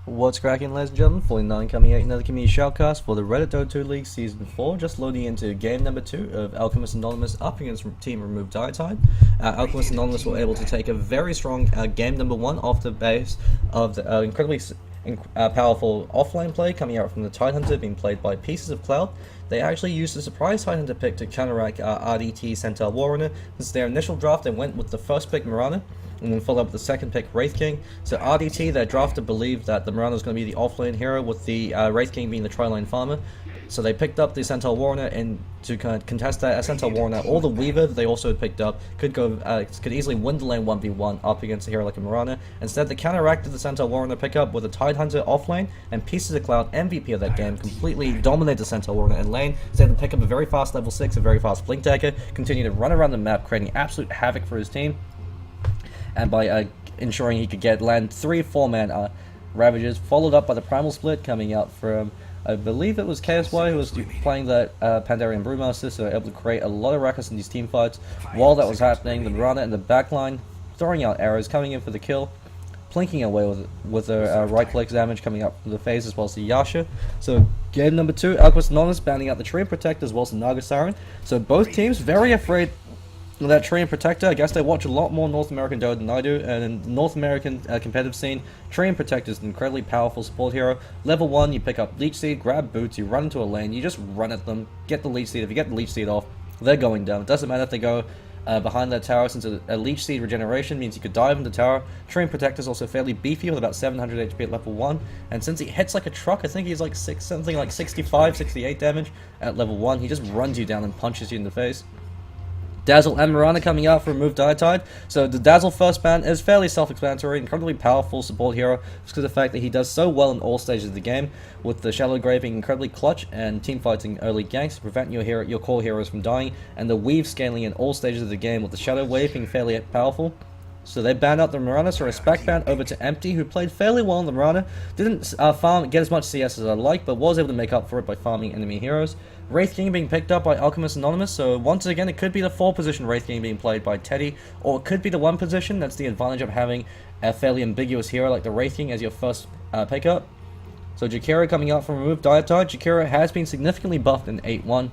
What's cracking, ladies and gentlemen? 49 coming out, another community shoutcast for the Reddit Dota 2 League Season 4, just loading into game number 2 of Alchemists Anonymous up against Team Remove Dietide. Alchemists Anonymous were able to take a very strong game number 1 off the base of the incredibly powerful offlane play coming out from the Tidehunter being played by Pieces of Cloud. They actually used a surprise Tidehunter pick to counteract RDT Centaur Warrunner. This is their initial draft. They went with the first pick Mirana, and then followed up with the second pick, Wraith King. So RDT, their drafter, believed that the Mirana was going to be the offlane hero, with the Wraith King being the tri-lane farmer. So they picked up the Centaur Warrunner, and to kind of contest that, Centaur Warrunner or the Weaver that they also had picked up could easily win the lane 1v1 up against a hero like a Mirana. Instead, they counteracted the Centaur Warrunner pickup with a Tidehunter offlane, and Pieces of Cloud, MVP of that game, completely dominated the Centaur Warrunner in lane. So they pick up a very fast level 6, a very fast Blink Dagger, continue to run around the map, creating absolute havoc for his team. And by ensuring he could land 3 4-man Ravages, followed up by the Primal Split coming out from, I believe it was KSY who was playing that Pandarian Brewmaster, so able to create a lot of ruckus in these team fights. While that was happening, the Mirana in the backline throwing out arrows, coming in for the kill, plinking away with a right-click damage coming up from the phase as well as the Yasha. So game number 2, Alchemists Anonymous banning out the Tree and Protect as well as the Naga Siren. So both teams very afraid of that Tree and Protector. I guess they watch a lot more North American Dota than I do, and in the North American competitive scene, Tree and Protector is an incredibly powerful support hero. Level 1, you pick up Leech Seed, grab boots, you run into a lane, you just run at them, get the Leech Seed. If you get the Leech Seed off, they're going down. It doesn't matter if they go behind that tower, since a Leech Seed regeneration means you could dive into the tower. Tree and Protector is also fairly beefy with about 700 HP at level 1, and since he hits like a truck, I think he's like something like 65, 68 damage at level 1, he just runs you down and punches you in the face. Dazzle and Mirana coming out for Remove Dietide. So the Dazzle first ban is fairly self-explanatory, incredibly powerful support hero, just because of the fact that he does so well in all stages of the game, with the Shallow Grave being incredibly clutch and team fighting early ganks to prevent your core heroes from dying, and the Weave scaling in all stages of the game, with the Shadow Wave being fairly powerful. So they banned out the Mirana, so a spec ban over to Empty, who played fairly well in the Mirana. Didn't get as much CS as I'd like, but was able to make up for it by farming enemy heroes. Wraith King being picked up by Alchemists Anonymous, so once again it could be the 4 position Wraith King being played by Teddy, or it could be the 1 position. That's the advantage of having a fairly ambiguous hero like the Wraith King as your first pickup. So Jakiro coming out from Remove Dietide. Jakiro has been significantly buffed in 8-1.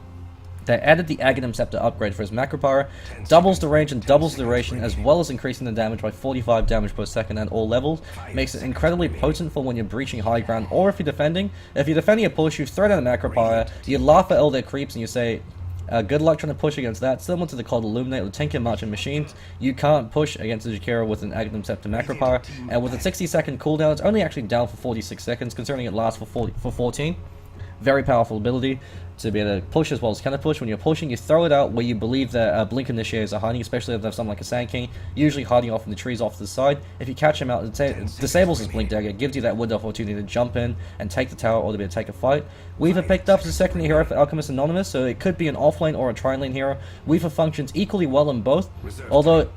They added the Aghanim Scepter upgrade for his macro power, doubles the range and doubles the duration, as well as increasing the damage by 45 damage per second at all levels. Makes it incredibly potent for when you're breaching high ground or if you're defending. If you're defending a push, you throw down a macro power, you laugh at all their creeps and you say, good luck trying to push against that. Similar to the Cold Illuminate with Tinker Marching Machines, you can't push against the Jakiro with an Aghanim Scepter macro power, and with a 60-second cooldown, it's only actually down for 46 seconds, considering it lasts for 14. Very powerful ability to be able to push as well as counter push. When you're pushing, you throw it out where you believe that Blink Initiators are hiding, especially if they have something like a Sand King, usually hiding off in the trees off to the side. If you catch him out, it disables his Blink Dagger, gives you that window of opportunity to jump in and take the tower or to be able to take a fight. Weaver picked up as a secondary hero for Alchemists Anonymous, so it could be an offlane or a tri-lane hero. Weaver functions equally well in both, although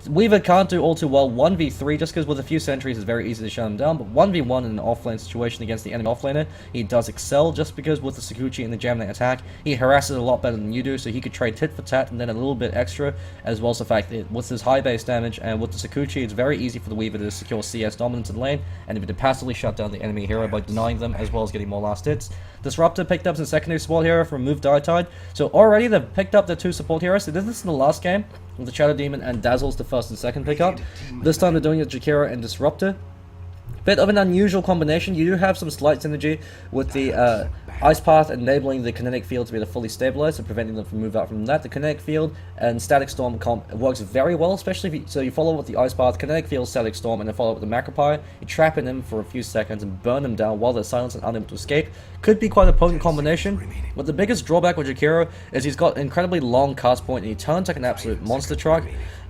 Weaver can't do all too well 1v3, just because with a few sentries it's very easy to shut him down, but 1v1 in an offlane situation against the enemy offlaner, he does excel, just because with the Sakuchi and the Jamnate attack, he harasses a lot better than you do, so he could trade tit for tat and then a little bit extra, as well as the fact that with his high base damage and with the Sakuchi, it's very easy for the Weaver to secure CS dominance in lane, and to passively shut down the enemy hero by denying them, as well as getting more last hits. Disruptor picked up as a secondary support hero from Remove Dietide, so already they've picked up their 2 support heroes. They did this in the last game, with the Shadow Demon and Dazzle's the first and second pickup. This time they're doing it Jakiro and Disruptor. Bit of an unusual combination. You do have some slight synergy with the Ice Path enabling the kinetic field to be fully stabilized and preventing them from move out from that. The kinetic field and static storm comp works very well, especially if you follow with the Ice Path, kinetic field, static storm, and then follow up with the macro power. You trap in them for a few seconds and burn them down while they're silenced and unable to escape. Could be quite a potent combination. But the biggest drawback with Jakiro is he's got an incredibly long cast point and he turns like an absolute monster truck.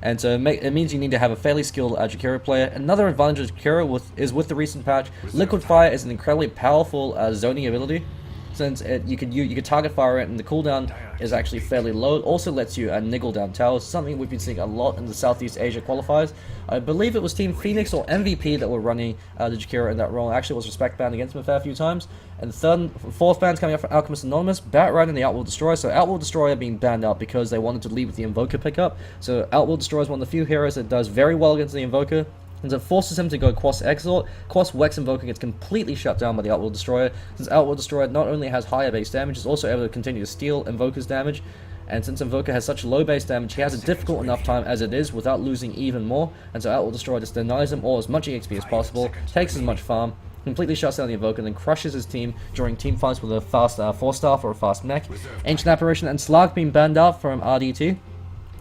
And so it means you need to have a fairly skilled Jakiro player. Another advantage of Jakiro is with the recent patch, Liquid Fire is an incredibly powerful zoning ability, since you could target fire it and the cooldown is actually fairly low. It also lets you niggle down towers, something we've been seeing a lot in the Southeast Asia qualifiers. I believe it was Team Phoenix or MVP that were running the Jakiro in that role. Actually, was respect banned against him a fair few times. And the 3rd and 4th bans coming up from Alchemists Anonymous, Batrider and the Outworld Destroyer. So Outworld Destroyer being banned out because they wanted to lead with the Invoker pickup. So Outworld Destroyer is one of the few heroes that does very well against the Invoker. And it forces him to go Quas Exort. Quas Wex Invoker gets completely shut down by the Outworld Destroyer, since Outworld Destroyer not only has higher base damage, is also able to continue to steal Invoker's damage. And since Invoker has such low base damage, he has a difficult enough time as it is without losing even more. And so Outworld Destroyer just denies him all as much EXP as possible, takes as much farm, completely shuts down the Invoker, and then crushes his team during team fights with a fast 4-staff or a fast mech. Ancient Apparition and Slark being banned out from RDT.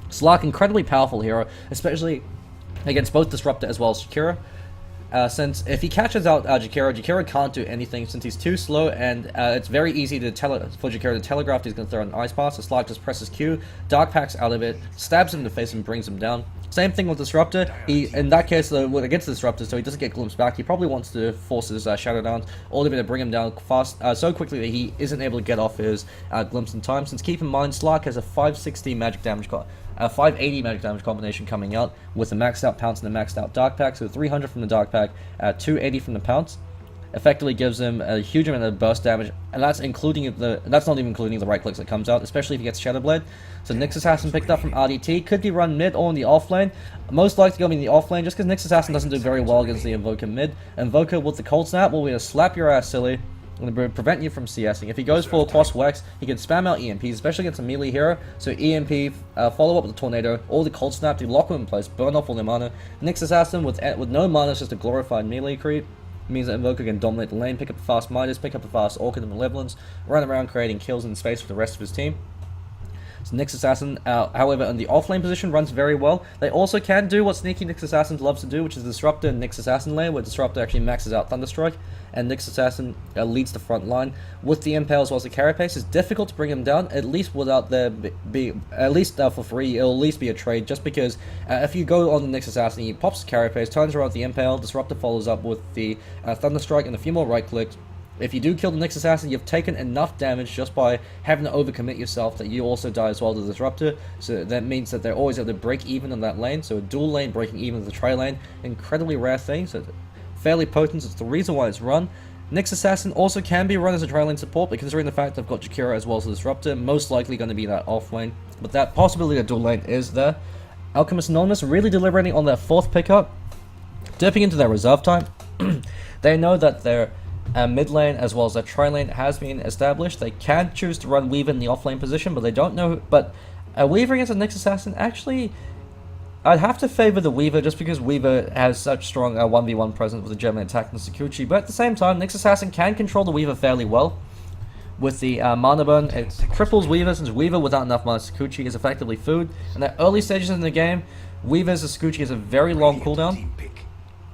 Slark, incredibly powerful hero, especially against both Disruptor as well as Jakiro. Since if he catches out Jakiro, Jakiro can't do anything since he's too slow, and it's very easy to for Jakiro to telegraph he's going to throw an Ice Pass. So Slark just presses Q, Dark Packs out of it, stabs him in the face and brings him down. Same thing with Disruptor. He, in that case, against Disruptor, so he doesn't get glimpsed back, he probably wants to force his Shadow Downs all the way to bring him down fast, so quickly that he isn't able to get off his glimpse in time. Since keep in mind, Slark has a 560 magic damage 580 magic damage combination coming out with a maxed out Pounce and a maxed out Dark Pack, so 300 from the Dark Pack, 280 from the Pounce. Effectively gives him a huge amount of burst damage, and that's not even including the right clicks that comes out, especially if he gets Shadow Blade. So Nyx Assassin picked up from RDT, could be run mid or in the offlane. Most likely going to be in the offlane, just because Nyx Assassin doesn't do very well against the Invoker mid. Invoker with the Cold Snap will be able to slap your ass silly and prevent you from CSing. If he goes for Quas Wex, he can spam out EMPs, especially against a melee hero. So EMP, follow up with the Tornado, or the Cold Snap to lock him in place, burn off all their mana. Nyx Assassin with no mana is just a glorified melee creep. It means that Invoker can dominate the lane, pick up a fast Midas, pick up a fast Orchid and Malevolence, run around creating kills in space for the rest of his team. So Nyx Assassin, however, in the offlane position runs very well. They also can do what sneaky Nyx Assassin loves to do, which is Disruptor and Nyx Assassin lane, where Disruptor actually maxes out Thunderstrike, and Nyx Assassin leads the front line. With the Impale as well as the Carapace, it's difficult to bring him down, at least without there at least for free, it'll at least be a trade, just because if you go on the Nyx Assassin, he pops the Carapace, turns around the Impale, Disruptor follows up with the Thunderstrike and a few more right clicks. If you do kill the Nyx Assassin, you've taken enough damage just by having to overcommit yourself that you also die as well to the Disruptor. So that means that they're always able to break even on that lane. So a dual lane breaking even with the tri lane, incredibly rare thing. So fairly potent. It's the reason why it's run. Nyx Assassin also can be run as a tri lane support, but considering the fact they've got Jakiro as well as the Disruptor, most likely going to be that off lane. But that possibility of dual lane is there. Alchemists Anonymous really deliberating on their fourth pickup, dipping into their reserve time. They know that their mid lane as well as their tri lane has been established. They can choose to run Weaver in the off lane position, but they don't know. But Weaver against a Nyx Assassin, actually, I'd have to favor the Weaver just because Weaver has such strong 1v1 presence with the German attack and Sakuchi. But at the same time, Nyx Assassin can control the Weaver fairly well. With the mana burn, it cripples Weaver, since Weaver without enough mana Sakuchi is effectively food. And at early stages in the game, Weaver's Sakuchi has a very long cooldown.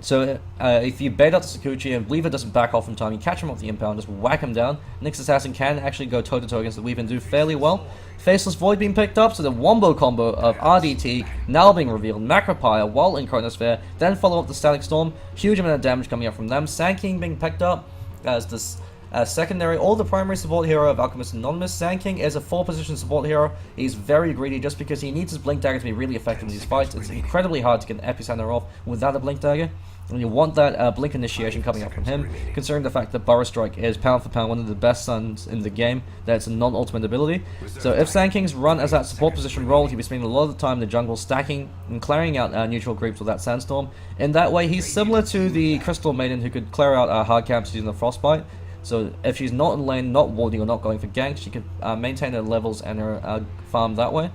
So if you bait out the Sakuchi and Weaver doesn't back off in time, you catch him off the Impale and just whack him down. Nyx Assassin can actually go toe-to-toe against the Weaver and do fairly well. Faceless Void being picked up, so the wombo combo of RDT now being revealed, Macropire while in Chronosphere, then follow up the Static Storm, huge amount of damage coming up from them. Sand King being picked up as this secondary or the primary support hero of Alchemists Anonymous. Sand King is a 4-position support hero. He's very greedy just because he needs his Blink Dagger to be really effective in these fights. It's incredibly hard to get an Epicenter off without a Blink Dagger. And you want that Blink Initiation coming up from him, considering the fact that Burrow Strike is pound for pound one of the best stuns in the game. That's a non-ultimate ability. So if Sand King's run as that support position role, he'll be spending a lot of the time in the jungle stacking and clearing out neutral creeps with that Sandstorm. In that way, he's similar to the Crystal Maiden who could clear out hard camps using the Frostbite. So if she's not in lane, not warding or not going for ganks, she can maintain her levels and her farm that way.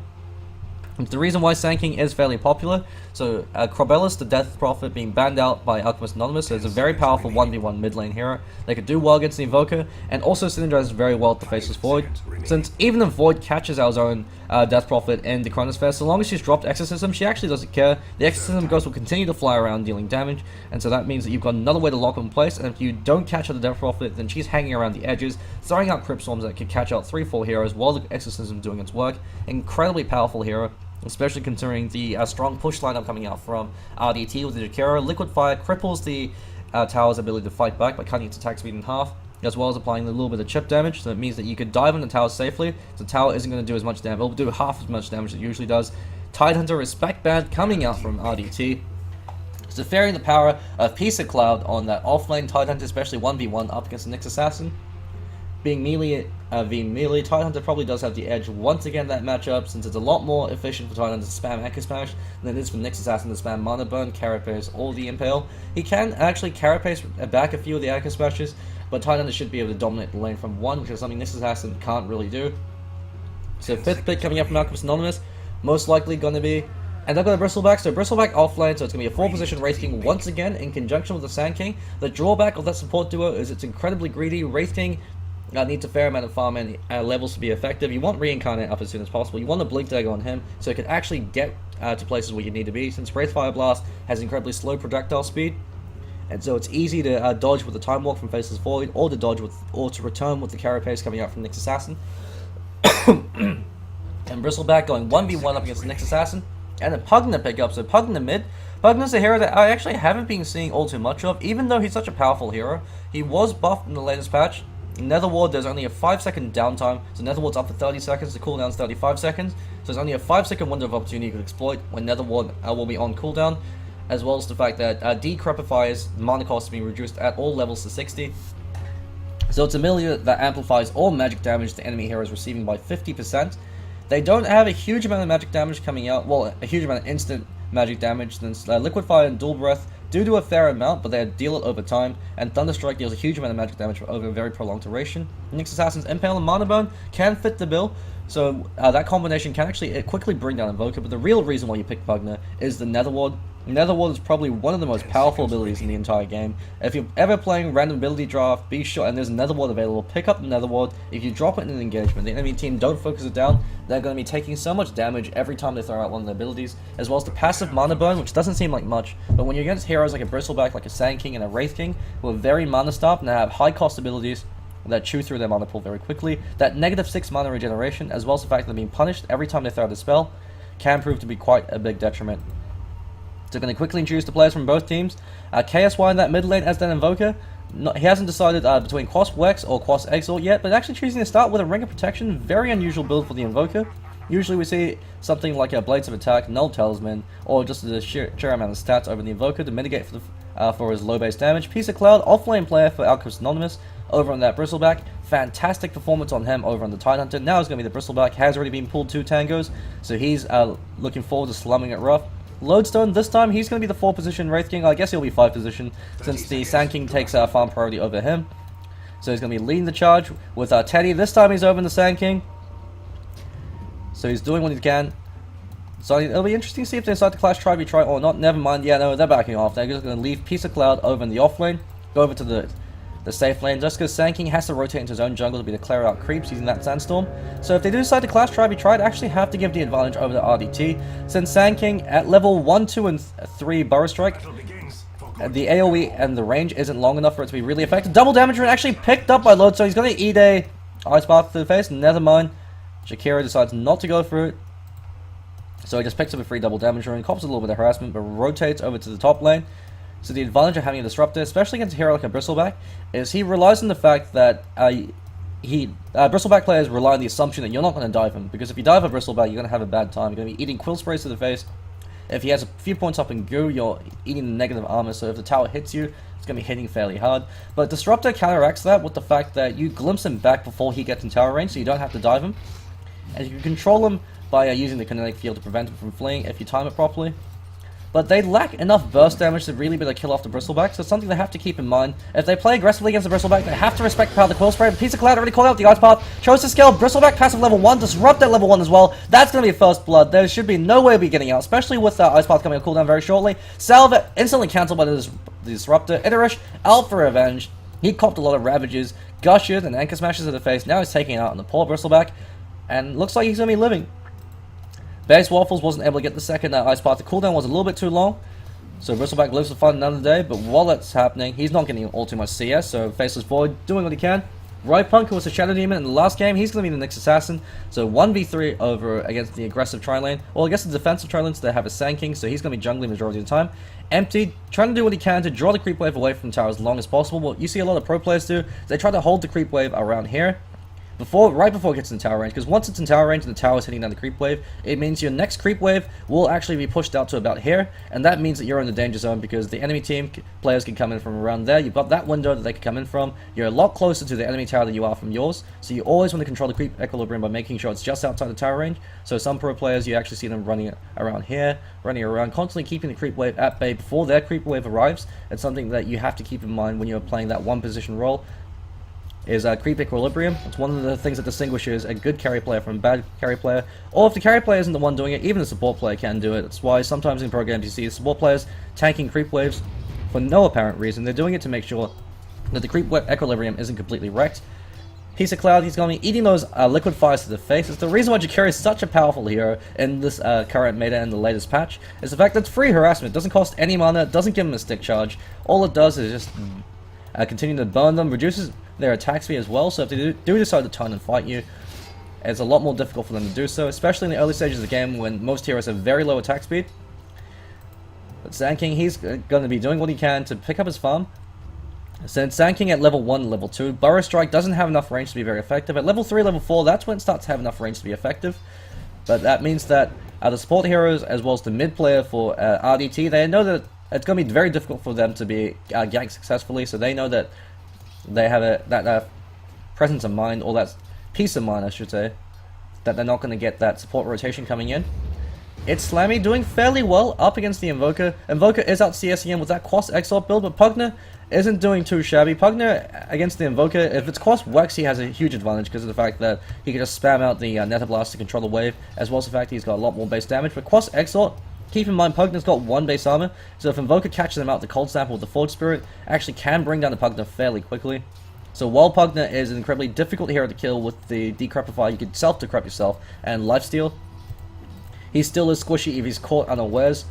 The reason why Sand King is fairly popular, so Crobellus, the Death Prophet, being banned out by Alchemist Anonymous, is a very powerful 1v1 mid lane hero. They could do well against the Invoker, and also synergizes very well with the Faceless Void, since even if Void catches our own Death Prophet in the Chronosphere, so long as she's dropped Exorcism, she actually doesn't care. The Exorcism Ghost will continue to fly around dealing damage, and so that means that you've got another way to lock him in place, and if you don't catch out the Death Prophet, then she's hanging around the edges, throwing out Crypt Storms that could catch out 3-4 heroes while the Exorcism is doing its work. Incredibly powerful hero, especially considering the strong push lineup coming out from RDT with the Jakiro. Liquid Fire cripples the tower's ability to fight back by cutting its attack speed in half, as well as applying a little bit of chip damage, so it means that you could dive on the tower safely. The tower isn't going to do as much damage, it'll do half as much damage as it usually does. Tidehunter Respect Band coming out from RDT. So fearing the power of Piece of Cloud on that offlane Tidehunter, especially 1v1 up against the Nyx Assassin. being melee v melee, Tidehunter probably does have the edge once again in that matchup, since it's a lot more efficient for Tidehunter to spam Echo Smash than it is for Nyx Assassin to spam Mana Burn, Carapace, or the Impale. He can actually Carapace back a few of the Echo Smashes, but Tidehunter should be able to dominate the lane from 1, which is something Nyx Assassin can't really do. So 5th pick coming up from Alchemists Anonymous, most likely going to be, and I've got a Bristleback, so Bristleback offlane, so it's going to be a 4-position Wraith King once again in conjunction with the Sand King. The drawback of that support duo is it's incredibly greedy. Wraith King needs a fair amount of farm and levels to be effective. You want Reincarnate up as soon as possible. You want a Blink Dagger on him so it can actually get to places where you need to be, since Wraith Fire Blast has incredibly slow projectile speed. And so it's easy to dodge with the Time Walk from Faceless Void, or to dodge with, or to return with the Carapace coming out from Nyx Assassin. And Bristleback going 1v1 up against the Nyx Assassin. And a Pugna pickup, so Pugna mid. Pugna's a hero that I actually haven't been seeing all too much of, even though he's such a powerful hero. He was buffed in the latest patch. In Nether Ward, there's only a 5-second downtime, so Nether Ward's up for 30 seconds, the cooldown's 35 seconds. So there's only a 5-second window of opportunity you could exploit when Nether Ward will be on cooldown, as well as the fact that Decrepifier's mana cost is being reduced at all levels to 60. So it's a melee that amplifies all magic damage the enemy hero is receiving by 50%. They don't have a huge amount of magic damage coming out, well, a huge amount of instant magic damage, since Liquid Fire and Dual Breath do a fair amount, but they deal it over time, and Thunderstrike deals a huge amount of magic damage over a very prolonged duration. Nyx Assassin's Impale and Mana Burn can fit the bill, so that combination can actually quickly bring down Invoker, but the real reason why you pick Pugna is the Nether Ward. Nether Ward is probably one of the most powerful abilities in the entire game. If you're ever playing random ability draft, be sure, and there's a Nether Ward available, pick up the Nether Ward. If you drop it in an engagement, the enemy team don't focus it down, they're going to be taking so much damage every time they throw out one of their abilities, as well as the passive Mana Burn, which doesn't seem like much, but when you're against heroes like a Bristleback, like a Sand King, and a Wraith King, who are very mana starved and have high cost abilities that chew through their mana pool very quickly, that -6 mana regeneration, as well as the fact that they're being punished every time they throw out a spell, can prove to be quite a big detriment. So going to quickly introduce the players from both teams. KSY in that mid lane as that Invoker. He hasn't decided between Quas Wex or Quas Exalt yet, but actually choosing to start with a Ring of Protection. Very unusual build for the Invoker. Usually we see something like a Blades of Attack, Null Talisman, or just a sheer amount of stats over the Invoker to mitigate for his low base damage. Piece of Cloud, offlane player for Alchemists Anonymous over on that Bristleback. Fantastic performance on him over on the Tidehunter. Now he's going to be the Bristleback. Has already been pulled 2 tangos, so he's looking forward to slumming it rough. Lodestone, this time he's going to be the 4-position Wraith King. I guess he'll be 5-position since the Sand King takes farm priority over him. So he's going to be leading the charge with Teddy. This time he's over in the Sand King. So he's doing what he can. So it'll be interesting to see if they decide to clash try or not. Never mind. Yeah, no, they're backing off. They're just going to leave Piece of Cloud over in the off lane. Go over to the safe lane, just because Sand King has to rotate into his own jungle to be to clear out creeps using that Sandstorm. So if they do decide to clash try, they actually have to give the advantage over the RDT, since Sand King at level 1, 2, and 3 Burrow Strike, the AoE and the range isn't long enough for it to be really effective. Double damage rune actually picked up by Lodestone. He's going to eat a Ice Bath to the face. Never mind. Jakiro decides not to go for it. So he just picks up a free double damage rune, cops a little bit of harassment, but rotates over to the top lane. So the advantage of having a Disruptor, especially against a hero like a Bristleback, is he relies on the fact that Bristleback players rely on the assumption that you're not going to dive him, because if you dive a Bristleback, you're going to have a bad time. You're going to be eating Quill Sprays to the face. If he has a few points up in goo, you're eating the negative armor, so if the tower hits you, it's going to be hitting fairly hard. But Disruptor counteracts that with the fact that you glimpse him back before he gets in tower range, so you don't have to dive him. And you can control him by using the kinetic field to prevent him from fleeing if you time it properly. But they lack enough burst damage to really be able to kill off the Bristleback, so it's something they have to keep in mind. If they play aggressively against the Bristleback, they have to respect the power of the Quill Spray. Piece of Cloud already called out the Ice Path, chose to scale Bristleback passive level 1, Disrupt at level 1 as well. That's going to be first blood. There should be no way of getting out, especially with Ice Path coming on cooldown very shortly. Salve instantly cancelled by the Disruptor. Idarish out for revenge. He copped a lot of Ravages, Gushes, and Anchor Smashes to the face. Now he's taking it out on the poor Bristleback, and looks like he's going to be living. Base Waffles wasn't able to get the second Ice Path. The cooldown was a little bit too long. So Bristleback lives to fight another day, but while that's happening, he's not getting all too much CS, so Faceless Void doing what he can. Punk, who was a Shadow Demon in the last game, he's going to be the Nyx Assassin, so 1v3 over against the aggressive tri-lane. Well, against the defensive tri-lane, so they have a Sand King, so he's going to be jungling majority of the time. Empty, trying to do what he can to draw the creep wave away from the tower as long as possible. What you see a lot of pro players do, they try to hold the creep wave around here, right before it gets in tower range, because once it's in tower range and the tower is hitting down the creep wave, it means your next creep wave will actually be pushed out to about here, and that means that you're in the danger zone because the enemy team players can come in from around there. You've got that window that they can come in from. You're a lot closer to the enemy tower than you are from yours, so you always want to control the creep equilibrium by making sure it's just outside the tower range. So some pro players, you actually see them running around here, running around, constantly keeping the creep wave at bay before their creep wave arrives. It's something that you have to keep in mind when you're playing that one position role, is creep equilibrium. It's one of the things that distinguishes a good carry player from a bad carry player, or if the carry player isn't the one doing it, even the support player can do it. That's why sometimes in pro games you see support players tanking creep waves for no apparent reason. They're doing it to make sure that the creep equilibrium isn't completely wrecked. Piece of Cloud, he's going to be eating those liquid fires to the face. It's the reason why Jakiro is such a powerful hero in this current meta and the latest patch, is the fact that it's free harassment. It doesn't cost any mana, it doesn't give him a stick charge. All it does is just continue to burn them, reduces their attack speed as well, so if they do decide to turn and fight you, it's a lot more difficult for them to do so, especially in the early stages of the game when most heroes have very low attack speed. But Sand King, he's going to be doing what he can to pick up his farm. Since Sand King at level 1 and level 2, Burrow Strike doesn't have enough range to be very effective. At level 3, level 4, that's when it starts to have enough range to be effective. But that means that the support heroes, as well as the mid player for RDT, they know that it's going to be very difficult for them to be ganked successfully, so they know that they have that presence of mind, or that peace of mind, I should say, that they're not going to get that support rotation coming in. It's Slammy doing fairly well up against the Invoker. Invoker is out CSing with that Quas Exalt build, but Pugna isn't doing too shabby. Pugna against the Invoker, if it's Quas Wex, he has a huge advantage because of the fact that he can just spam out the Nether Blast to control the wave, as well as the fact he's got a lot more base damage. But Quas Exalt, keep in mind, Pugna's got 1 base armor, so if Invoker catches them out, the Cold Snap with the Forge Spirit actually can bring down the Pugna fairly quickly. So while Pugna is an incredibly difficult hero to kill with the Decrepify, you can self-decrep yourself, and Lifesteal, he still is squishy if he's caught unawares,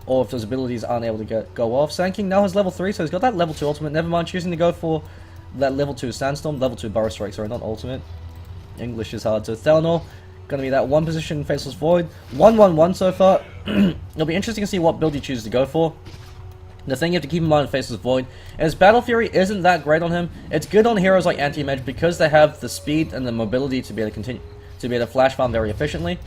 or if those abilities aren't able to go off. Sand King now has level 3, so he's got that level 2 ultimate. Never mind choosing to go for that level 2 Sandstorm, level 2 Burrow Strike, sorry, not ultimate. English is hard. So Thelanor, going to be that one position Faceless Void. 1-1-1 so far. It'll be interesting to see what build he chooses to go for. The thing you have to keep in mind with Faceless Void is Battle Fury isn't that great on him. It's good on heroes like Anti-Mage because they have the speed and the mobility to be able to continue to be able to flash farm very efficiently.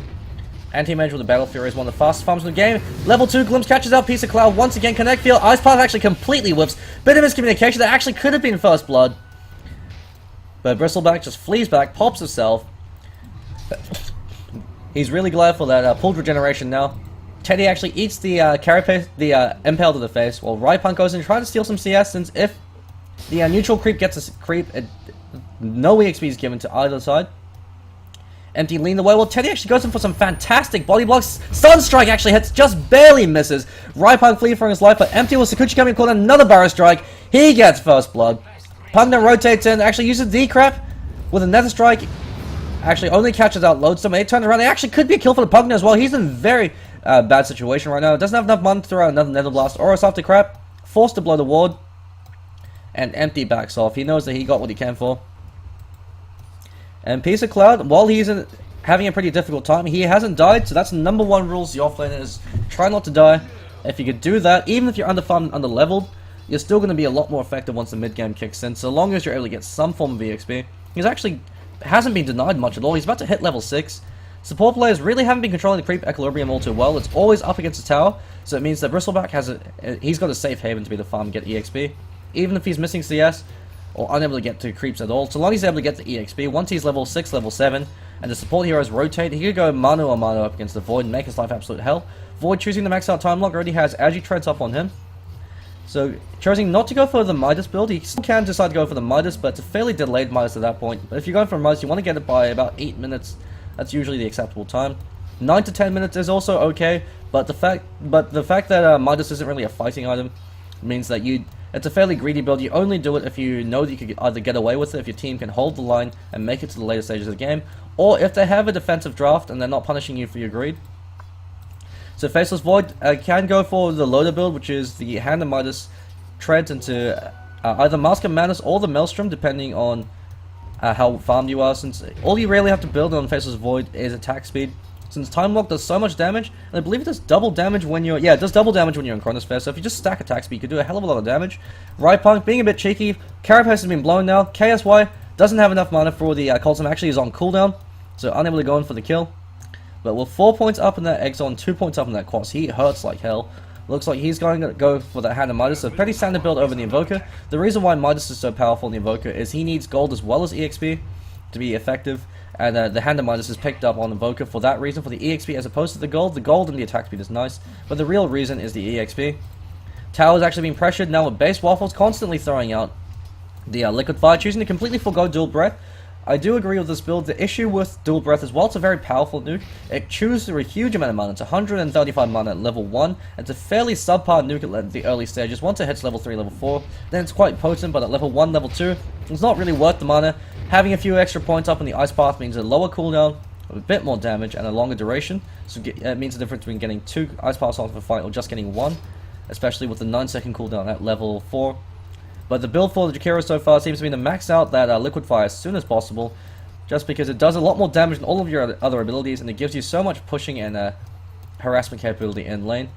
Anti-Mage with the Battle Fury is one of the fastest farms in the game. Level 2 Glimpse catches out Piece of Cloud once again. Connect Field, Ice Path actually completely whips. Bit of miscommunication that actually could have been First Blood. But Bristleback just flees back, pops himself. He's really glad for that pulled regeneration now. Teddy actually eats the Impale to the face, while Ripunk goes in trying to steal some CS, since if the neutral creep gets a creep, no EXP is given to either side. Empty lean the way. Well, Teddy actually goes in for some fantastic body blocks. Sunstrike actually hits, just barely misses. Ripunk flee for his life, but Empty with Sakuchi coming caught another Burrow Strike. He gets First Blood. Pugna rotates in, actually uses D-Crap with a Nether Strike. Actually only catches out Lodestone. They turn around. They actually could be a kill for the Pugna as well. He's in a very bad situation right now. Doesn't have enough mana to throw out another Nether Blast or a Softer Crap. Forced to blow the ward. And Empty backs off. He knows that he got what he can for. And Piece of Cloud, while he's having a pretty difficult time, he hasn't died, so that's the number 1 rules the offlane is try not to die. If you could do that, even if you're underfarmed and under-leveled, you're still going to be a lot more effective once the mid-game kicks in, so long as you're able to get some form of EXP. He's actually hasn't been denied much at all. He's about to hit level 6. Support players really haven't been controlling the creep equilibrium all too well. It's always up against the tower, so it means that Bristleback he's got a safe haven to be the farm and get EXP. Even if he's missing CS, or unable to get to creeps at all, so long as he's able to get the EXP, once he's level 6, level 7, and the support heroes rotate, he could go mano a mano up against the Void and make his life absolute hell. Void choosing the max out time lock already has Agi Treads up on him. So, choosing not to go for the Midas build, he still can decide to go for the Midas, but it's a fairly delayed Midas at that point. But if you're going for a Midas, you want to get it by about 8 minutes. That's usually the acceptable time. 9 to 10 minutes is also okay, but the fact that Midas isn't really a fighting item means that it's a fairly greedy build. You only do it if you know that you could either get away with it, if your team can hold the line and make it to the later stages of the game, or if they have a defensive draft and they're not punishing you for your greed. So Faceless Void can go for the loader build, which is the Hand of Midas treads into either Mask of Madness or the Maelstrom, depending on how farmed you are, since all you really have to build on Faceless Void is attack speed. Since Time Lock does so much damage, and I believe it does double damage when you're... Yeah, it does double damage when you're in Chronosphere, so if you just stack attack speed, you can do a hell of a lot of damage. Ripunk being a bit cheeky, Carapace has been blown now, KSY Doesn't have enough mana for the Colson. Actually is on cooldown, so unable to go in for the kill. But with 4 points up in that Exxon, 2 points up in that Quas, he hurts like hell. Looks like he's going to go for that Hand of Midas, so pretty standard build over the Invoker. The reason why Midas is so powerful in the Invoker is he needs gold as well as EXP to be effective. And the Hand of Midas is picked up on Invoker for that reason, for the EXP as opposed to the gold. The gold and the attack speed is nice, but the real reason is the EXP. Tower's actually being pressured now with base waffles, constantly throwing out the Liquid Fire, choosing to completely forgo Dual Breath. I do agree with this build. The issue with Dual Breath is, while it's a very powerful nuke, it chews through a huge amount of mana. It's 135 mana at level 1. It's a fairly subpar nuke at the early stages. Once it hits level 3, level 4, then it's quite potent, but at level 1, level 2, it's not really worth the mana. Having a few extra points up in the Ice Path means a lower cooldown, a bit more damage, and a longer duration. So it means the difference between getting 2 Ice Paths off of a fight or just getting 1, especially with the 9-second cooldown at level 4. But the build for the Jakiro so far seems to be to max out that Liquid Fire as soon as possible, just because it does a lot more damage than all of your other abilities, and it gives you so much pushing and harassment capability in lane.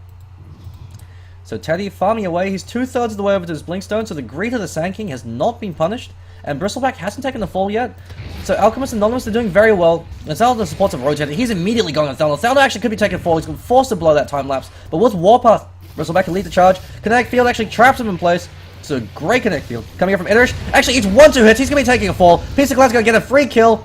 So Teddy farming away. He's 2/3 of the way over to his Blinkstone, so the Greed of the Sand King has not been punished, and Bristleback hasn't taken the fall yet. So Alchemists and Anonymous are doing very well. As the supports have rotated, he's immediately going on Thalna. Thalna actually could be taking fall. He's going to force to blow that time lapse, but with Warpath, Bristleback can lead the charge. Kinetic Field actually traps him in place. So great Kinetic Field coming up from Idrish. Actually, each 1-2 hits. He's going to be taking a fall. Piece of Cloud's going to get a free kill.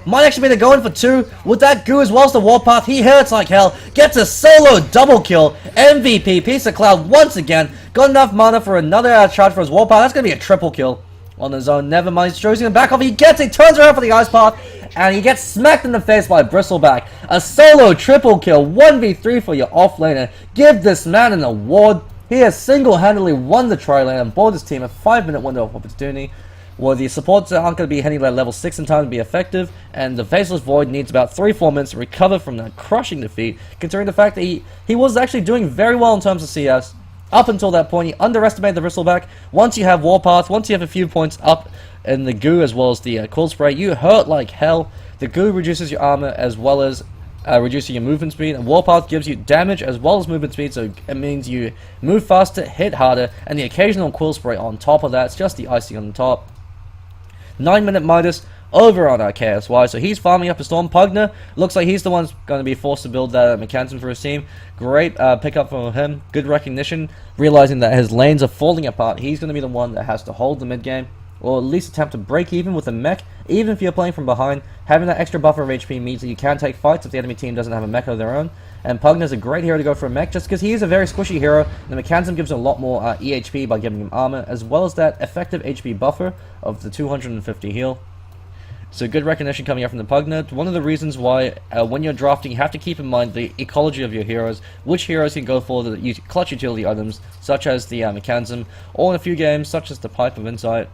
Might actually be to go in for 2. With that goo as well as the Warpath, he hurts like hell. Gets a solo double kill. MVP, Piece of Cloud once again. Got enough mana for another charge for his Warpath. That's going to be a triple kill on his own. Never mind. He's choosing to back off. He turns around for the Ice Path. And he gets smacked in the face by Bristleback. A solo triple kill. 1v3 for your offlaner. Give this man an award. He has single-handedly won the tri-lane and bought his team a 5-minute window of opportunity, where the supports aren't going to be hitting like level 6 in time to be effective, and the Faceless Void needs about 3-4 minutes to recover from that crushing defeat, considering the fact that he was actually doing very well in terms of CS. Up until that point, he underestimated the Bristleback. Once you have Warpath, once you have a few points up in the goo as well as the Quill Spray, you hurt like hell. The goo reduces your armor as well as reducing your movement speed, and Warpath gives you damage as well as movement speed, so it means you move faster, hit harder, and the occasional Quill Spray on top of that. It's just the icing on the top. 9-minute Midas over on our KSY, so he's farming up a Storm. Pugna looks like he's the one going to be forced to build that mechanism for his team. Great pickup from him, good recognition, realizing that his lanes are falling apart. He's going to be the one that has to hold the mid game, or at least attempt to break even with a mech. Even if you're playing from behind, having that extra buffer of HP means that you can take fights if the enemy team doesn't have a mech of their own. And Pugna's a great hero to go for a mech, just because he is a very squishy hero. The mechanism gives him a lot more EHP by giving him armor, as well as that effective HP buffer of the 250 heal. So good recognition coming out from the Pugna. One of the reasons why when you're drafting, you have to keep in mind the ecology of your heroes. Which heroes can go for the clutch utility items, such as the mechanism, or in a few games, such as the Pipe of Insight.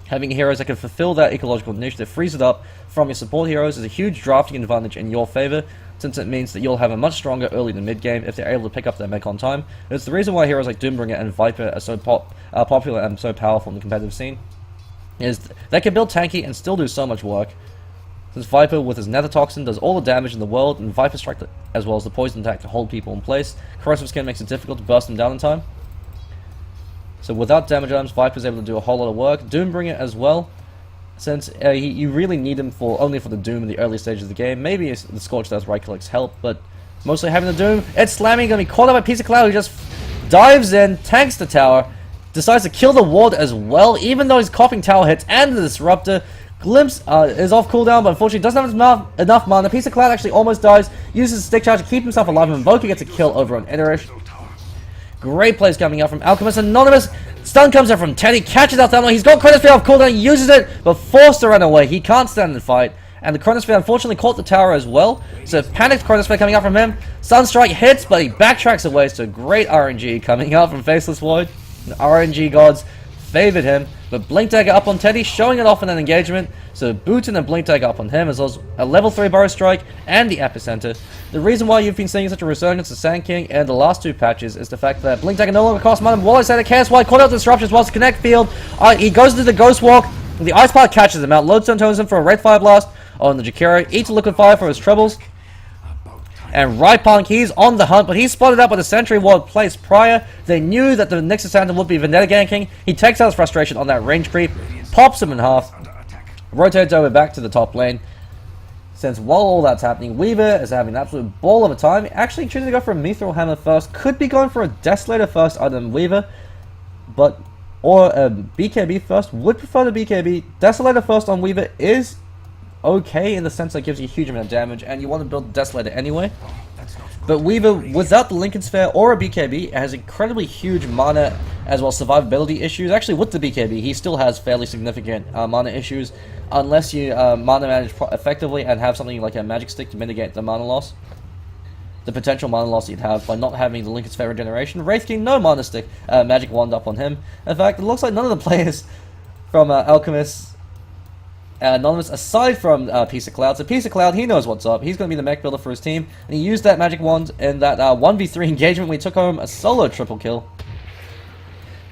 Having heroes that can fulfill that ecological niche that frees it up from your support heroes is a huge drafting advantage in your favor, since it means that you'll have a much stronger early to mid game if they're able to pick up their mech on time. It's the reason why heroes like Doombringer and Viper are so popular and so powerful in the competitive scene, is they can build tanky and still do so much work. Since Viper with his Nether Toxin does all the damage in the world, and Viper Strike as well as the poison attack to hold people in place, Corrosive Skin makes it difficult to burst them down in time. So without damage items, Viper's able to do a whole lot of work. Doombringer as well, since you really need him only for the Doom in the early stages of the game. Maybe the Scorched Earth right clicks help, but mostly having the Doom. It's slamming, going to be caught up by Piece of Cloud, who just dives in, tanks the tower, decides to kill the ward as well, even though he's coughing tower hits and the Disruptor. Glimpse is off cooldown, but unfortunately doesn't have enough mana. Piece of Cloud actually almost dies, uses a stick charge to keep himself alive, and Invoker gets a kill over on Idrish. Great plays coming out from Alchemist. Anonymous. Stun comes out from Teddy. Catches out Thalma. He's got Chronosphere off cooldown. Uses it, but forced to run away. He can't stand the fight. And the Chronosphere unfortunately caught the tower as well. So panicked Chronosphere coming out from him. Sunstrike hits, but he backtracks away. So great RNG coming out from Faceless Void. The RNG gods favored him. But Blink Dagger up on Teddy, showing it off in an engagement. So Boot and a Blink Dagger up on him, as well as a level 3 Burrow Strike and the Epicenter. The reason why you've been seeing such a resurgence of Sand King and the last 2 patches is the fact that Blink Dagger no longer costs mana. While I said it, KSY caught out the Disruption as well as Connect Field. He goes into the Ghost Walk. The Ice Path catches him out. Lodestone turns him for a Red Fire Blast on the Jakiro. Eats a Liquid Fire for his troubles. And Rypunk, he's on the hunt, but he's spotted up with a Sentry Ward placed prior. They knew that the Nixus Phantom would be Vendetta ganking. He takes out his frustration on that range creep, pops him in half. Rotates over back to the top lane. Since while all that's happening, Weaver is having an absolute ball of a time. Actually choosing to go for a Mithril Hammer first. Could be going for a Desolator first other than Weaver. Or a BKB first. Would prefer the BKB. Desolator first on Weaver is okay in the sense that it gives you a huge amount of damage. And you want to build Desolator anyway. But Weaver, without the Lincoln Sphere or a BKB, has incredibly huge mana as well as survivability issues. Actually, with the BKB, he still has fairly significant mana issues unless you mana manage effectively and have something like a magic stick to mitigate the mana loss. The potential mana loss you'd have by not having the Lincoln Sphere regeneration. Wraith King, no mana stick, magic wand up on him. In fact, it looks like none of the players from Alchemists Anonymous, aside from Piece of Cloud. So Piece of Cloud, he knows what's up. He's going to be the mech builder for his team. And he used that magic wand in that 1v3 engagement when he took home a solo triple kill.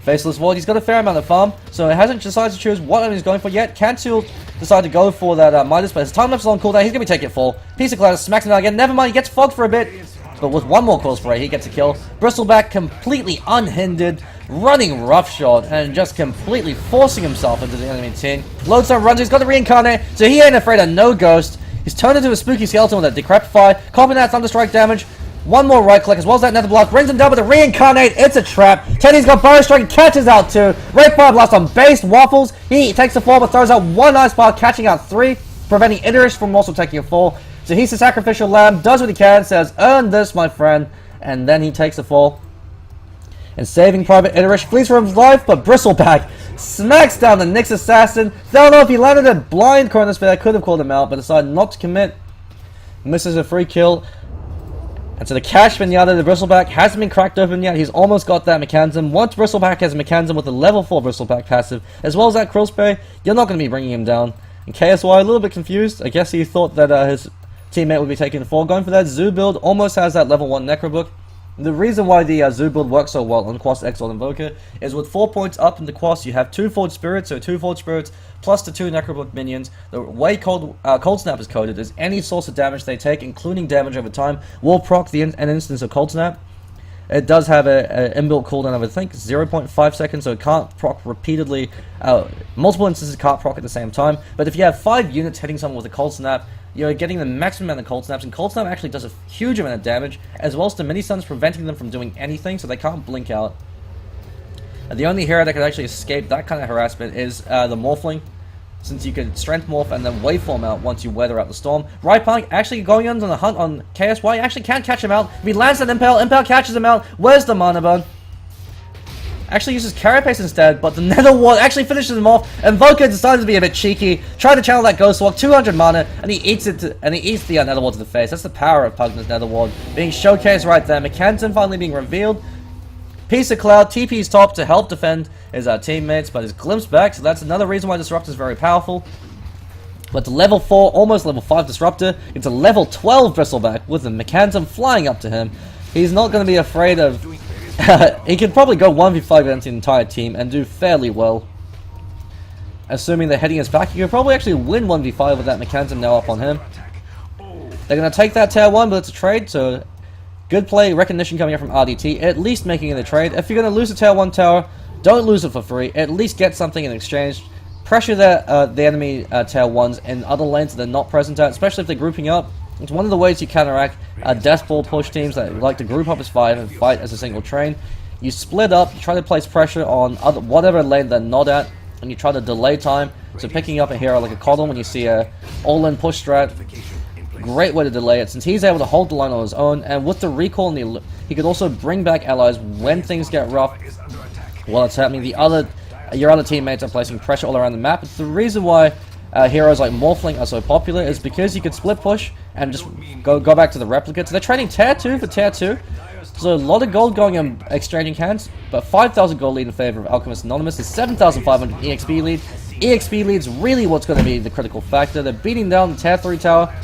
Faceless Void, he's got a fair amount of farm, so he hasn't decided to choose what he's going for yet. Cancel decide to go for that Midas, but his time lapse is on cooldown. He's going to be taking it full. Piece of Cloud smacks him out again. Never mind, he gets fogged for a bit. But with one more coil spray, he gets a kill. Bristleback completely unhindered, running roughshod, and just completely forcing himself into the enemy team. Lodestone runs, he's got the reincarnate, so he ain't afraid of no ghost. He's turned into a spooky skeleton with a Decrepify, copying that Thunderstrike damage. One more right click as well as that Nether Block, brings him down with a reincarnate. It's a trap. Teddy's got Burrow Strike, catches out 2. Wraith Fire Blast on base, waffles. He takes the fall but throws out 1 Ice Bar, catching out 3, preventing Idris from also taking a fall. So he's the sacrificial lamb, does what he can, says, earn this, my friend, and then he takes the fall. And saving Private Idris, flees for his life, but Bristleback smacks down the Nyx Assassin. Don't know if he landed a blind Chronosphere, I could have called him out, but decided not to commit. Misses a free kill. And so the cash pinata, the Bristleback, hasn't been cracked open yet. He's almost got that mechanism. Once Bristleback has a mechanism with a level 4 Bristleback passive, as well as that Krill Spray, you're not going to be bringing him down. And KSY, a little bit confused. I guess he thought that his teammate would be taking the fall. Going for that Zoo build, almost has that level 1 Necrobook. The reason why the Zoo build works so well on Quas Exalt Invoker is with 4 points up in the Quas, you have 2 Forged Spirits, so 2 Forged Spirits plus the 2 Necrobook minions. The way Cold Snap is coded is any source of damage they take, including damage over time, will proc an instance of Cold Snap. It does have an inbuilt cooldown of, I think, 0.5 seconds, so it can't proc repeatedly. Multiple instances can't proc at the same time, but if you have 5 units hitting someone with a Cold Snap, you're getting the maximum amount of Cold Snaps, and Cold Snap actually does a huge amount of damage, as well as the mini-stuns preventing them from doing anything, so they can't blink out. The only hero that could actually escape that kind of harassment is the Morphling, since you can Strength Morph and then Waveform out once you weather out the storm. Right Punk actually going on the hunt on KSY, actually can't catch him out. If he lands that Impale, Impale catches him out. Where's the Mana Bone? Actually uses Carapace instead, but the Nether Ward actually finishes him off. Invoker decided to be a bit cheeky, tried to channel that Ghost Walk, 200 mana, and he eats it, and he eats the Nether Ward to the face. That's the power of Pugna's Nether Ward being showcased right there. Mechanism finally being revealed. Piece of Cloud, TP's top to help defend his teammates, but is glimpsed back, so that's another reason why Disruptor is very powerful. But the level 4, almost level 5 Disruptor, it's a level 12 Bristleback with the mechanism flying up to him. He's not going to be afraid of... he can probably go 1v5 against the entire team and do fairly well. Assuming they're heading us back, he could probably actually win 1v5 with that mechanism now up on him. They're going to take that tier 1, but it's a trade, so... Good play, recognition coming up from RDT, at least making it a trade. If you're going to lose a tier 1 tower, don't lose it for free. At least get something in exchange. Pressure the enemy tier 1s in other lanes that they're not present at, especially if they're grouping up. It's one of the ways you counteract death ball push teams that like to group up as 5 and fight as a single train. You split up, you try to place pressure on whatever lane they're not at, and you try to delay time. So picking up a hero like a Coddle when you see a all-in push strat, great way to delay it, since he's able to hold the line on his own, and with the recall, he could also bring back allies when things get rough while it's happening. Your other teammates are placing pressure all around the map. The reason why heroes like Morphling are so popular is because you could split push and just go back to the replicates. They're trading tier 2 for tier 2, so a lot of gold going in exchanging hands, but 5,000 gold lead in favor of Alchemists Anonymous is 7,500 EXP lead. EXP lead's really what's going to be the critical factor. They're beating down the tier 3 tower.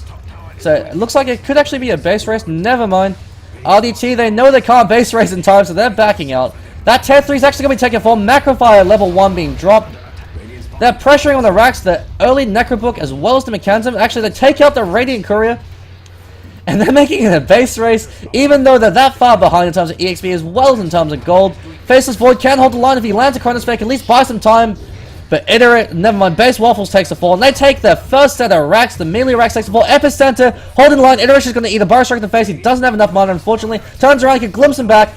So it looks like it could actually be a base race. Never mind. RDT, they know they can't base race in time, so they're backing out. That tier 3 is actually going to be taken for Macrofire level 1 being dropped. They're pressuring on the racks, the early Necrobook as well as the mechanism. Actually, they take out the Radiant Courier. And they're making it a base race, even though they're that far behind in terms of EXP as well as in terms of gold. Faceless Void can hold the line if he lands a Chronosphere, can at least buy some time. But Iterate, never mind, Base Waffles takes the fall, and they take their first set of racks. The melee racks takes the fall. Epicenter, holding the line. Iteration is going to eat a burst strike in the face. He doesn't have enough mana, unfortunately. Turns around, he can glimpse him back.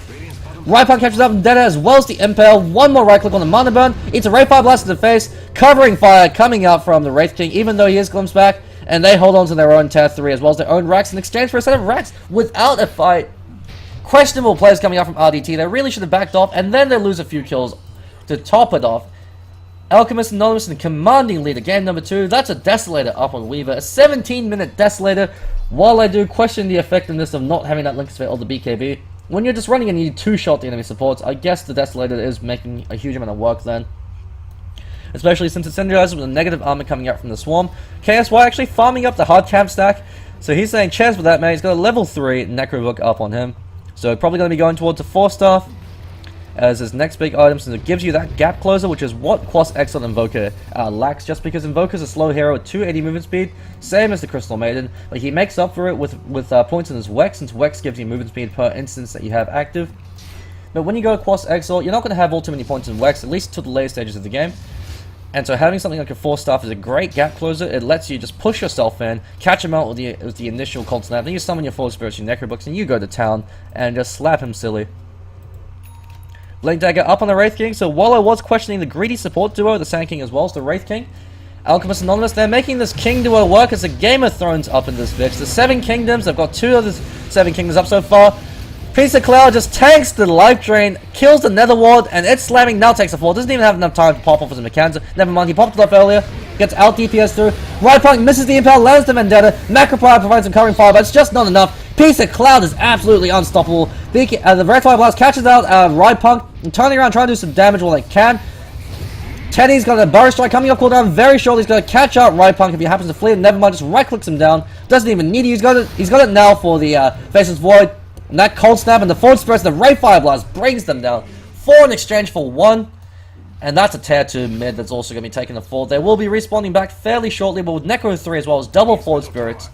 Right Punk catches up and dead as well as the Impale. One more right click on the mana burn. Eats a Wraith Fire Blast to the face. Covering fire coming out from the Wraith King, even though he is glimpsed back. And they hold on to their own tier 3 as well as their own racks in exchange for a set of racks without a fight. Questionable players coming out from RDT. They really should have backed off, and then they lose a few kills to top it off. Alchemists Anonymous in the commanding lead of game number 2. That's a Desolator up on Weaver. A 17-minute Desolator. While I do question the effectiveness of not having that Link Sphere or the BKB, when you're just running and you need 2-shot the enemy supports, I guess the Desolator is making a huge amount of work then. Especially since it's synergized with a negative armor coming out from the Swarm. KSY actually farming up the hard camp stack. So he's saying, cheers for that, man. He's got a level 3 Necrobook up on him. So probably going to be going towards a 4-star as his next big item, since it gives you that gap closer, which is what Quas Exile Invoker lacks, just because Invoker's a slow hero with 280 movement speed, same as the Crystal Maiden, but he makes up for it with points in his Wex, since Wex gives you movement speed per instance that you have active. But when you go Quas Exile, you're not going to have all too many points in Wex, at least to the later stages of the game. And so having something like a 4-star is a great gap closer. It lets you just push yourself in, catch him out with the initial Cold Snap, then you summon your 4 Spirits, your Necrobooks, and you go to town and just slap him silly. Blink Dagger up on the Wraith King. So while I was questioning the greedy support duo, the Sand King as well as the Wraith King, Alchemists Anonymous, they're making this King duo work as a Game of Thrones up in this bitch. The 7 Kingdoms, they've got 2 of the 7 Kingdoms up so far. Piece of Cloud just tanks the Life Drain, kills the Nether Ward, and it's slamming, now takes the fall. Doesn't even have enough time to pop off as a Mechanism. Never mind, he popped it off earlier. Gets out DPS through. Right Punk misses the Impale, lands the Vendetta. Macropire provides some covering fire, but it's just not enough. Piece of Cloud is absolutely unstoppable. The Red Fire Blast catches out Right Punk, and turning around trying to do some damage while they can. Teddy's got a Burst Strike coming up cooldown very shortly. He's going to catch out Right Punk if he happens to flee. Never mind, just right clicks him down. Doesn't even need it. He's got it now for the Faceless Void. And that Cold Snap and the Forward Spirits, the Wraith Fire Blast brings them down. 4 in exchange for 1. And that's a tier 2 mid that's also going to be taking the fall. They will be respawning back fairly shortly, but with Necro 3 as well as double Forward Spirits.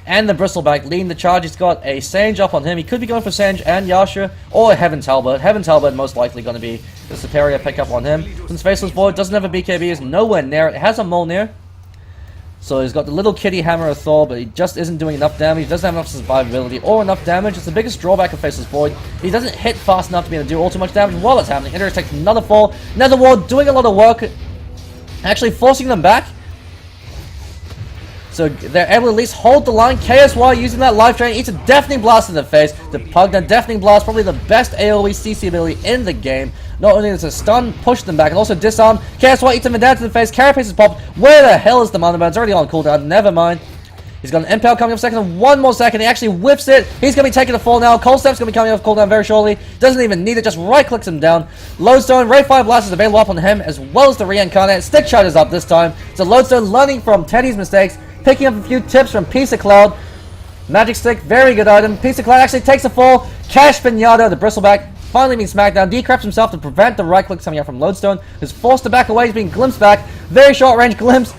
And the Bristleback leading the charge. He's got a Sange up on him. He could be going for Sange and Yasha, or a Heaven's Halberd. Heaven's Halberd most likely going to be the superior pickup on him. Since Faceless Void doesn't have a BKB, is nowhere near it. It has a Mjolnir. So he's got the little kitty Hammer of Thor, but he just isn't doing enough damage. He doesn't have enough survivability or enough damage. It's the biggest drawback of Faceless Void. He doesn't hit fast enough to be able to do all too much damage while it's happening. Iterate takes another fall. Nether Ward doing a lot of work, actually forcing them back. So they're able to at least hold the line. KSY using that Life Drain eats a Deafening Blast in the face. The Pugna Deafening Blast, probably the best AoE CC ability in the game. Not only does it stun, push them back, and also disarm. KSY eats him down to the face. Carapace is popped. Where the hell is the Mana Burn? It's already on cooldown. Never mind. He's got an Impale coming up second. 1 more second. He actually whips it. He's going to be taking the fall now. Cold Snap's going to be coming off cooldown very shortly. Doesn't even need it. Just right clicks him down. Lodestone, Wraith Fire Blast is available up on him as well as the Reincarnate. Stick Shot is up this time. So Lodestone learning from Teddy's mistakes. Picking up a few tips from Piece of Cloud. Magic Stick, very good item. Piece of Cloud actually takes a fall. Cash Pinata, the Bristleback, finally being smacked down. Decraps himself to prevent the right clicks coming out from Lodestone. Is forced to back away. He's being glimpsed back. Very short range glimpse.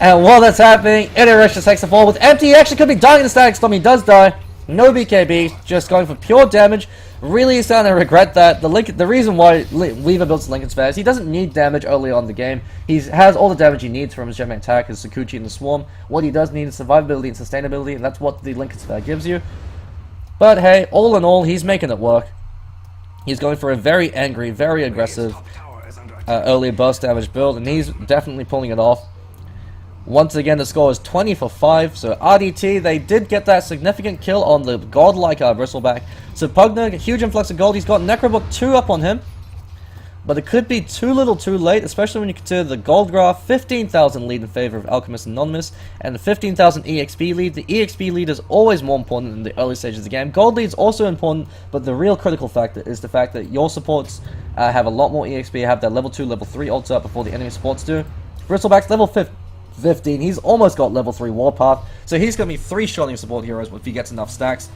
And while that's happening, Iterate just takes the fall. With empty, he actually could be dying in the Static Storm. He does die. No BKB, just going for pure damage. Really is starting to regret that. The reason why Weaver builds Lincoln Sphere is he doesn't need damage early on in the game. He has all the damage he needs from his Gem attack, his Sakuchi and the Swarm. What he does need is survivability and sustainability, and that's what the Lincoln Sphere gives you. But hey, all in all, he's making it work. He's going for a very angry, very aggressive early burst damage build, and he's definitely pulling it off. Once again, the score is 20 for 5. So RDT, they did get that significant kill on the godlike Bristleback. So Pugna, huge influx of gold. He's got Necrobook 2 up on him. But it could be too little too late, especially when you consider the gold graph. 15,000 lead in favor of Alchemists Anonymous, and the 15,000 EXP lead. The EXP lead is always more important in the early stages of the game. Gold lead is also important, but the real critical factor is the fact that your supports have a lot more EXP, have their level 2, level 3 ults up before the enemy supports do. Bristleback's level 15. He's almost got level 3 Warpath, so he's going to be 3-shotting support heroes if he gets enough stacks.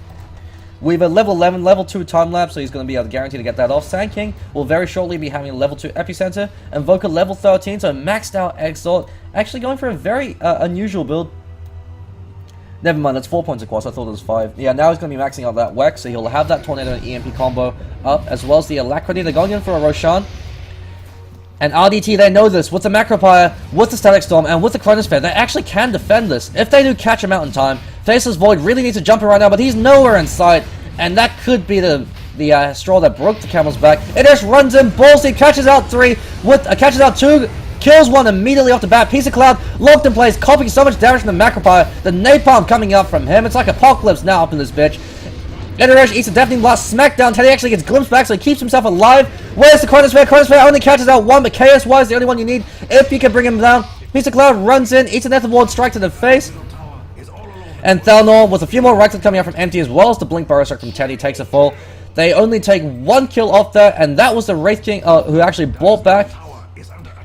Weaver level 11, level 2 time lapse, so he's going to be able to guarantee to get that off. Sand King will very shortly be having a level 2 epicenter. Invoker level 13, so maxed out Exalt. Actually going for a very unusual build. Never mind, that's 4 points across. I thought it was 5. Yeah, now he's going to be maxing out that Wex, so he'll have that Tornado and EMP combo up, as well as the Alacrity. They're going in for a Roshan. And RDT, they know this. With the Macropire, with the Static Storm, and with the Chronosphere, they actually can defend this. If they do catch him out in time, Faceless Void really needs to jump in right now, but he's nowhere in sight. And that could be the straw that broke the camel's back. It just runs in, ballsy, catches out 3, catches out 2, kills 1 immediately off the bat. Piece of Cloud locked in place, copying so much damage from the Macropire. The Napalm coming out from him. It's like Apocalypse now up in this bitch. Iteresh eats a Deafening Blast, smackdown. Teddy actually gets glimpsed back, so he keeps himself alive. Where's the Chronosphere? Chronosphere only catches out 1, but KSY is the only one you need if you can bring him down. Piece of Cloud runs in, eats an Ether Ward, strike to the face. And Thalnor, with a few more Rexes coming out from Empty as well as the Blink Burrow Strike from Teddy, takes a fall. They only take 1 kill off there, and that was the Wraith King who actually brought back.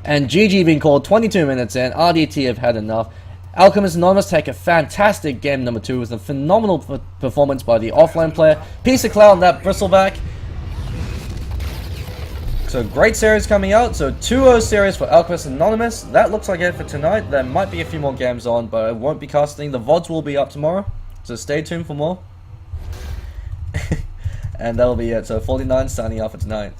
And GG being called 22 minutes in. RDT have had enough. Alchemists Anonymous take a fantastic game number 2 with a phenomenal performance by the offlane player. Piece of Cloud and that Bristleback. So great series coming out. So 2-0 series for Alchemists Anonymous. That looks like it for tonight. There might be a few more games on, but I won't be casting. The VODs will be up tomorrow, so stay tuned for more. And that'll be it. So 49 signing off for tonight.